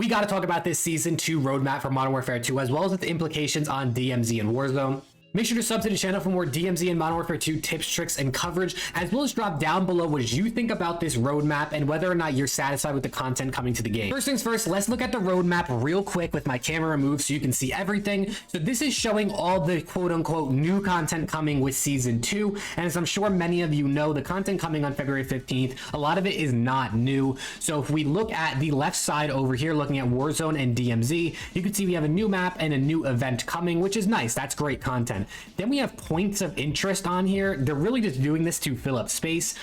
we got to talk about this Season 2 roadmap for Modern Warfare 2, as well as its implications on DMZ and Warzone. Make sure to sub to the channel for more DMZ and Modern Warfare 2 tips, tricks, and coverage, as well as drop down below what you think about this roadmap and whether or not you're satisfied with the content coming to the game. First things first, let's look at the roadmap real quick with my camera removed so you can see everything. So this is showing all the quote-unquote new content coming with Season 2, and as I'm sure many of you know, the content coming on February 15th, a lot of it is not new. So if we look at the left side over here, looking at Warzone and DMZ, you can see we have a new map and a new event coming, which is nice. That's great content. Then we have points of interest on here. They're really just doing this to fill up space.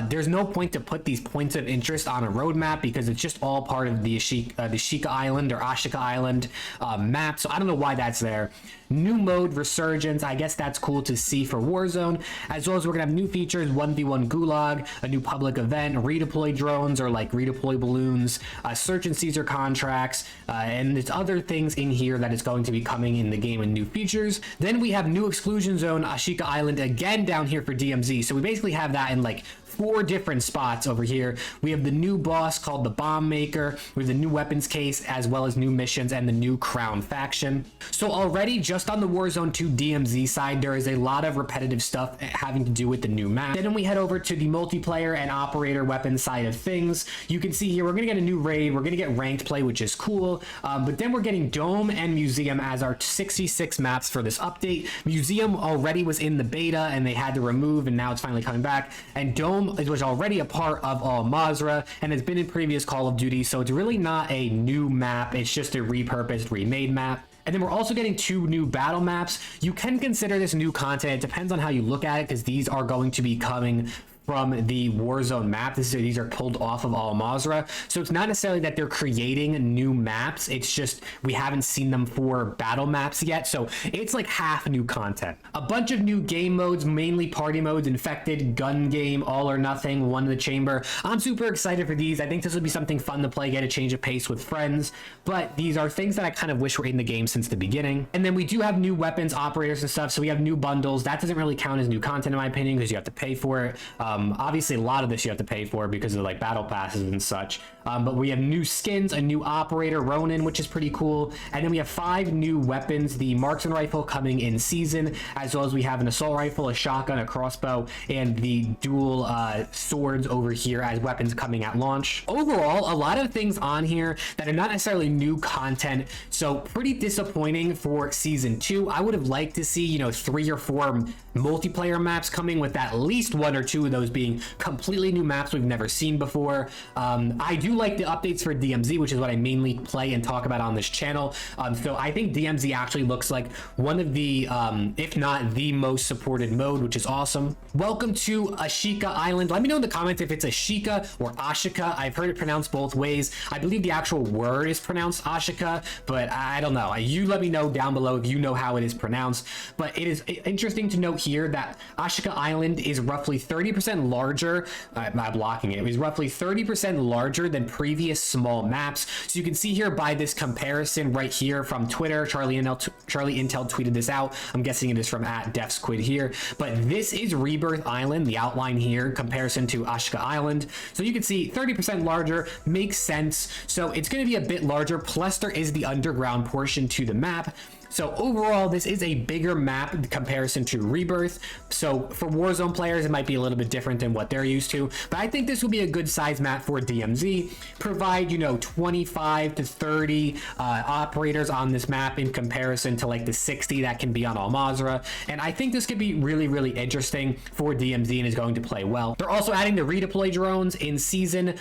There's no point to put these points of interest on a roadmap because it's just all part of the ASHIKA Island or ASHIKA Island map. So I don't know why that's there. New mode Resurgence, I guess that's cool to see for Warzone, as well as we're gonna have new features, 1v1 Gulag, a new public event, redeploy drones or like redeploy balloons, search and seizure contracts, and there's other things in here that is going to be coming in the game and new features. Then we have new exclusion zone, ASHIKA Island again down here for DMZ. So we basically have that in like 4 different spots over here. We have the new boss called the Bomb Maker, with the new weapons case, as well as new missions and the new Crown faction. So already just on the Warzone 2 DMZ side, there is a lot of repetitive stuff having to do with the new map. Then when we head over to the multiplayer and operator weapon side of things, you can see here we're gonna get a new raid, we're gonna get ranked play, which is cool, but then we're getting Dome and Museum as our 66 maps for this update. Museum already was in the beta and they had to remove, and now it's finally coming back, and Dome it was already a part of Al-Mazrah and has been in previous Call of Duty, so it's really not a new map, it's just a repurposed, remade map. And then we're also getting 2 new battle maps. You can consider this new content, it depends on how you look at it, because these are going to be coming from the Warzone map. These are pulled off of Al-Mazrah. So it's not necessarily that they're creating new maps, it's just we haven't seen them for battle maps yet. So it's like half new content. A bunch of new game modes, mainly party modes, infected, gun game, all or nothing, one in the chamber. I'm super excited for these. I think this will be something fun to play, get a change of pace with friends, but these are things that I kind of wish were in the game since the beginning. And then we do have new weapons, operators and stuff. So we have new bundles. That doesn't really count as new content in my opinion because you have to pay for it. Obviously a lot of this you have to pay for because of like battle passes and such, but we have new skins, a new operator Ronin, which is pretty cool, and then we have 5 new weapons, the marksman rifle coming in season, as well as we have an assault rifle, a shotgun, a crossbow, and the dual swords over here as weapons coming at launch. Overall, a lot of things on here that are not necessarily new content, so pretty disappointing for Season 2. I would have liked to see, you know, 3 or 4 multiplayer maps coming, with at least 1 or 2 of those being completely new maps we've never seen before. I do like the updates for DMZ, which is what I mainly play and talk about on this channel. So I think DMZ actually looks like one of the, if not the most supported mode, which is awesome. Welcome to ASHIKA Island. Let me know in the comments if it's ASHIKA or ASHIKA. I've heard it pronounced both ways. I believe the actual word is pronounced ASHIKA, but I don't know. You let me know down below if you know how it is pronounced. But it is interesting to note here that ASHIKA Island is roughly 30% larger. I'm blocking it. It was roughly 30% larger than previous small maps. So you can see here by this comparison right here from Twitter, Charlie Intel tweeted this out. I'm guessing it is from @DefSquid here, but this is Rebirth Island, the outline here, comparison to ASHIKA Island. So you can see 30% larger, makes sense. So it's going to be a bit larger, plus there is the underground portion to the map. So overall, this is a bigger map in comparison to Rebirth. So for Warzone players, it might be a little bit different than what they're used to, but I think this will be a good size map for DMZ. Provide, you know, 25 to 30 operators on this map in comparison to like the 60 that can be on Al-Mazrah. And I think this could be really, really interesting for DMZ and is going to play well. They're also adding the redeploy drones in season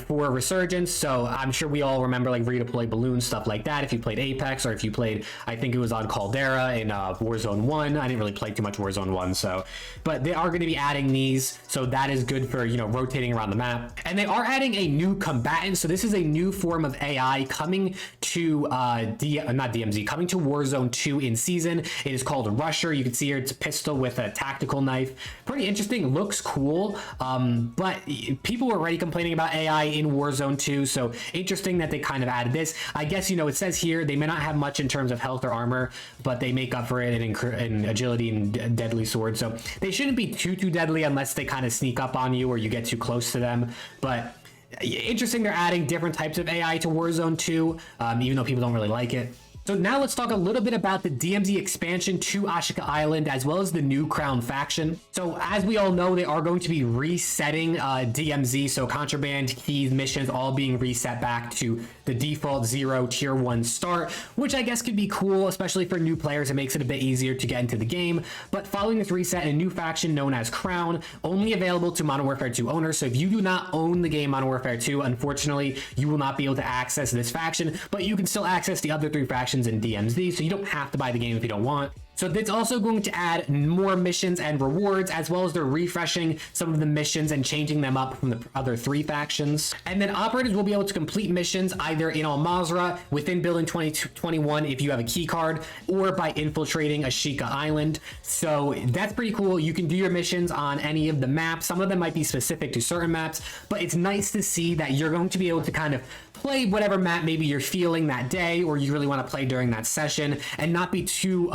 for Resurgence. So I'm sure we all remember like redeploy balloons, stuff like that. If you played Apex or if you played, I think it was on Caldera in Warzone 1. I didn't really play too much Warzone 1, so, but they are going to be adding these, so that is good for, you know, rotating around the map. And they are adding a new combatant, so this is a new form of AI coming to not DMZ, coming to Warzone 2 in season. It is called a Rusher. You can see here it's a pistol with a tactical knife. Pretty interesting, looks cool, but people were already complaining about AI in Warzone 2, so interesting that they kind of added this. I guess, you know, it says here they may not have much in terms of health or armor, but they make up for it in agility and deadly sword, so they shouldn't be too deadly unless they kind of sneak up on you or you get too close to them. But interesting they're adding different types of AI to Warzone 2, even though people don't really like it. So now let's talk a little bit about the DMZ expansion to ASHIKA Island, as well as the new Crown faction. So as we all know, they are going to be resetting DMZ, so contraband, keys, missions, all being reset back to the default 0 tier 1 start, which I guess could be cool, especially for new players. It makes it a bit easier to get into the game. But following this reset, a new faction known as Crown, only available to Modern Warfare 2 owners. So if you do not own the game Modern Warfare 2, unfortunately, you will not be able to access this faction, but you can still access the other 3 factions in DMZ, so you don't have to buy the game if you don't want. So it's also going to add more missions and rewards, as well as they're refreshing some of the missions and changing them up from the other 3 factions. And then operators will be able to complete missions either in Al Mazrah, within Building 2021 if you have a key card, or by infiltrating ASHIKA Island. So that's pretty cool. You can do your missions on any of the maps. Some of them might be specific to certain maps, but it's nice to see that you're going to be able to kind of play whatever map maybe you're feeling that day, or you really want to play during that session, and not be too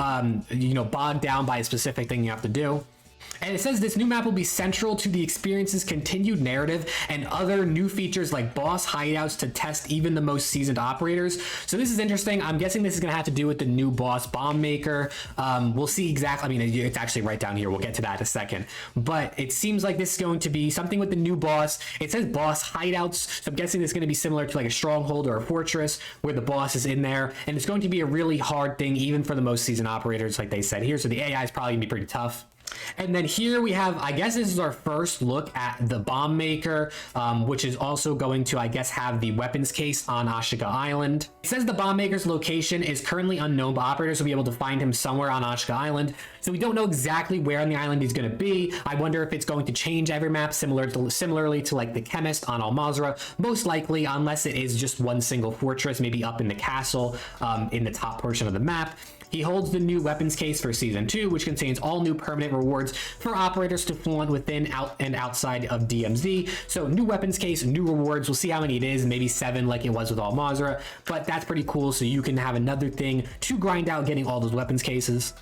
bogged down by a specific thing you have to do. And it says this new map will be central to the experience's continued narrative and other new features like boss hideouts to test even the most seasoned operators. So this is interesting. I'm guessing this is going to have to do with the new boss bomb maker. We'll see exactly. I mean, it's actually right down here. We'll get to that in a second. But it seems like this is going to be something with the new boss. It says boss hideouts. So I'm guessing this is going to be similar to like a stronghold or a fortress where the boss is in there. And it's going to be a really hard thing even for the most seasoned operators, like they said here. So the AI is probably going to be pretty tough. And then here we have, I guess this is our first look at the bomb maker, which is also going to, I guess, have the weapons case on ASHIKA Island. It says the bomb maker's location is currently unknown, but operators will be able to find him somewhere on ASHIKA Island. So we don't know exactly where on the island he's going to be. I wonder if it's going to change every map similarly to like the chemist on Al Mazrah. Most likely, unless it is just one single fortress, maybe up in the castle in the top portion of the map. He holds the new weapons case for Season 2, which contains all new permanent rewards for operators to flaunt within and outside of DMZ. So new weapons case, new rewards. We'll see how many it is, maybe 7 like it was with Al Mazrah, but that's pretty cool. So you can have another thing to grind out getting all those weapons cases.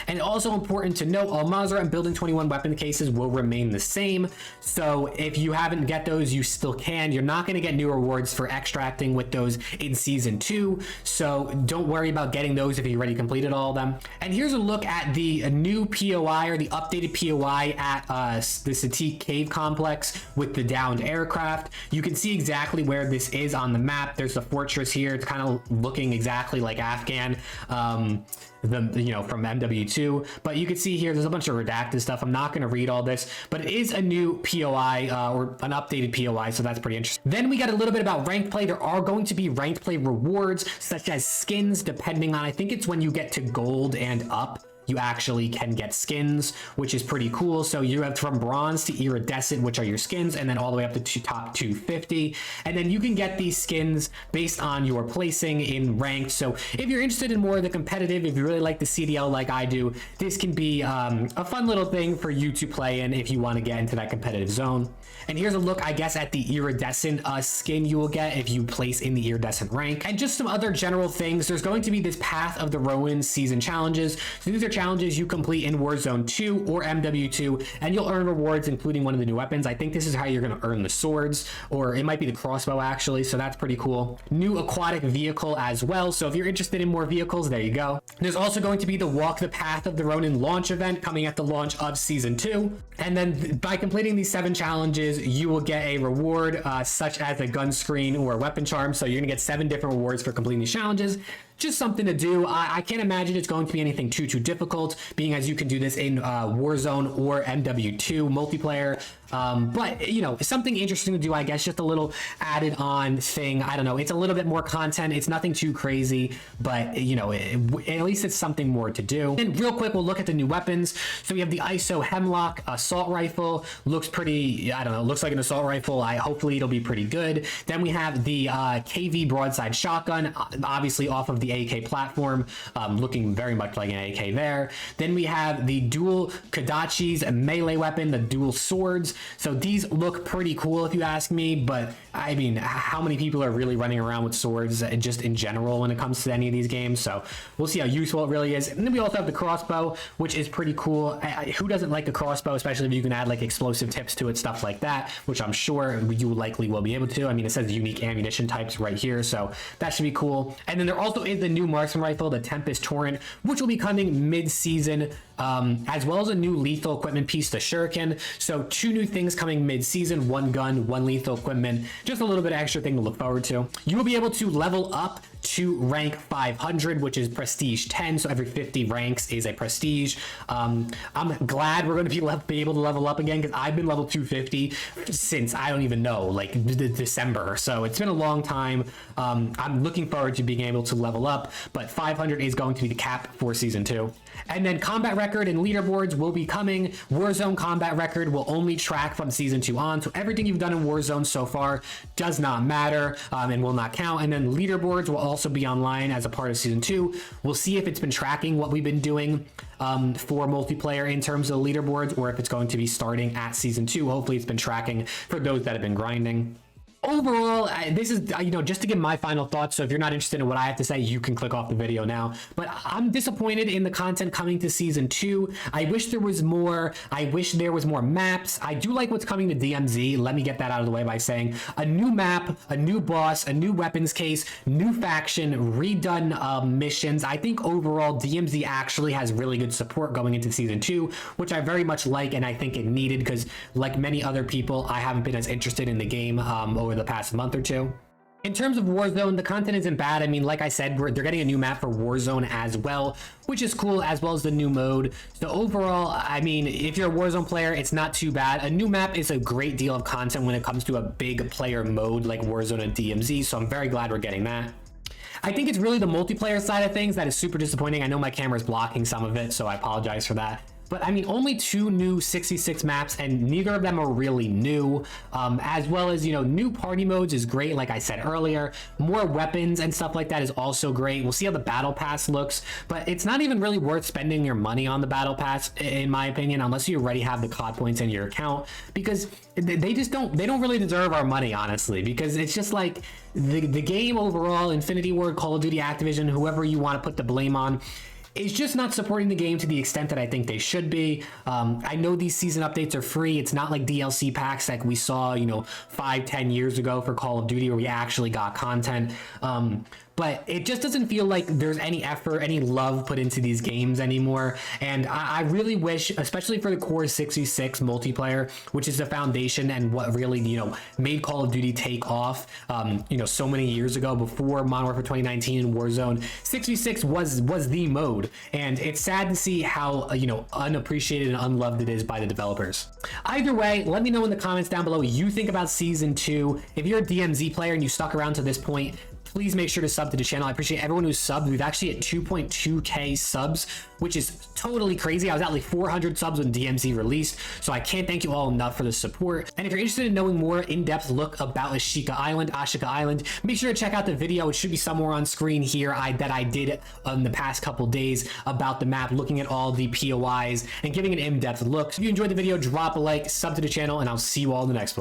And also important to note, Al Mazrah and Building 21 weapon cases will remain the same. So if you haven't get those, you still can. You're not going to get new rewards for extracting with those in Season 2. So don't worry about getting those if you already completed all of them. And here's a look at the new POI, or the updated POI at the Satik Cave Complex with the downed aircraft. You can see exactly where this is on the map. There's a fortress here. It's kind of looking exactly like Afghan. From MW2, but you can see here there's a bunch of redacted stuff. I'm not going to read all this, but it is a new POI or an updated POI, so that's pretty interesting. Then we got a little bit about ranked play. There are going to be ranked play rewards such as skins, depending on, I think it's when you get to gold and up, you actually can get skins, which is pretty cool. So you have from bronze to iridescent, which are your skins, and then all the way up to top 250. And then you can get these skins based on your placing in ranked. So if you're interested in more of the competitive, if you really like the CDL like I do, this can be a fun little thing for you to play in if you want to get into that competitive zone. And here's a look, I guess, at the iridescent skin you will get if you place in the iridescent rank. And just some other general things. There's going to be this Path of the Rowan season challenges. So these are challenges you complete in Warzone 2 or MW2, and you'll earn rewards, including one of the new weapons. I think this is how you're going to earn the swords, or it might be the crossbow actually, so that's pretty cool. New aquatic vehicle as well, so if you're interested in more vehicles, there you go. There's also going to be the Walk the Path of the Ronin launch event coming at the launch of Season 2, and then by completing these 7 challenges, you will get a reward such as a gun screen or a weapon charm. So you're gonna get 7 different rewards for completing these challenges. Just something to do. I can't imagine it's going to be anything too difficult, being as you can do this in Warzone or MW2 multiplayer. But it's something interesting to do, I guess. Just a little added on thing. I don't know, it's a little bit more content. It's nothing too crazy, but at least it's something more to do. And real quick, we'll look at the new weapons. So we have the ISO Hemlock assault rifle. Looks pretty, I don't know, looks like an assault rifle. Hopefully it'll be pretty good. Then we have the KV broadside shotgun, obviously off of the AK platform, looking very much like an AK there. Then we have the dual Kodachis melee weapon, the dual swords. So these look pretty cool if you ask me, but I mean, how many people are really running around with swords just in general when it comes to any of these games? So we'll see how useful it really is. And then we also have the crossbow, which is pretty cool. Who doesn't like a crossbow, especially if you can add like explosive tips to it, stuff like that, which I'm sure you likely will be able to. I mean, it says unique ammunition types right here, so that should be cool. And then there also is the new marksman rifle, the Tempest Torrent, which will be coming mid-season, as well as a new lethal equipment piece, the Shuriken. So 2 new things coming mid-season, 1 gun, 1 lethal equipment, just a little bit extra thing to look forward to. You will be able to level up to rank 500, which is prestige 10, so every 50 ranks is a prestige. I'm glad we're going to be able to level up again, because I've been level 250 since I don't even know, like December, so it's been a long time. I'm looking forward to being able to level up, but 500 is going to be the cap for season 2. And then combat record and leaderboards will be coming. Warzone combat record will only track from season 2 on, so everything you've done in Warzone so far does not matter and will not count. And then leaderboards will also be online as a part of season 2. We'll see if it's been tracking what we've been doing for multiplayer in terms of leaderboards, or if it's going to be starting at season 2. Hopefully it's been tracking for those that have been grinding. Overall, this is, just to give my final thoughts, so if you're not interested in what I have to say, you can click off the video now. But I'm disappointed in the content coming to season 2. I wish there was more. I wish there was more maps. I do like what's coming to DMZ. Let me get that out of the way by saying a new map, a new boss, a new weapons case, new faction, redone missions. I think overall DMZ actually has really good support going into season 2, which I very much like, and I think it needed, because like many other people, I haven't been as interested in the game over the past month or 2. In terms of Warzone, the content isn't bad. I mean, like I said, they're getting a new map for Warzone as well, which is cool, as well as the new mode. So overall, I mean, if you're a Warzone player, it's not too bad. A new map is a great deal of content when it comes to a big player mode like Warzone and DMZ, so I'm very glad we're getting that. I think it's really the multiplayer side of things that is super disappointing. I know my camera is blocking some of it, so I apologize for that. But I mean, only 2 new 66 maps, and neither of them are really new. As well as, new party modes is great, like I said earlier. More weapons and stuff like that is also great. We'll see how the battle pass looks, but it's not even really worth spending your money on the battle pass, in my opinion, unless you already have the COD points in your account, because they don't really deserve our money, honestly, because it's just like the game overall, Infinity Ward, Call of Duty, Activision, whoever you want to put the blame on, is just not supporting the game to the extent that I think they should be. I know these season updates are free. It's not like DLC packs like we saw, 5-10 years ago for Call of Duty, where we actually got content. But it just doesn't feel like there's any effort, any love put into these games anymore. And I really wish, especially for the core 66 multiplayer, which is the foundation and what really, made Call of Duty take off, so many years ago before Modern Warfare 2019 and Warzone, 66 was the mode. And it's sad to see how, unappreciated and unloved it is by the developers. Either way, let me know in the comments down below what you think about season 2. If you're a DMZ player and you stuck around to this point, please make sure to sub to the channel. I appreciate everyone who's subbed. We've actually hit 2.2k subs, which is totally crazy. I was at like 400 subs when DMZ released, so I can't thank you all enough for the support. And if you're interested in knowing more in-depth look about ASHIKA Island, make sure to check out the video. It should be somewhere on screen here that I did in the past couple days about the map, looking at all the POIs and giving an in-depth look. So if you enjoyed the video, drop a like, sub to the channel, and I'll see you all in the next one.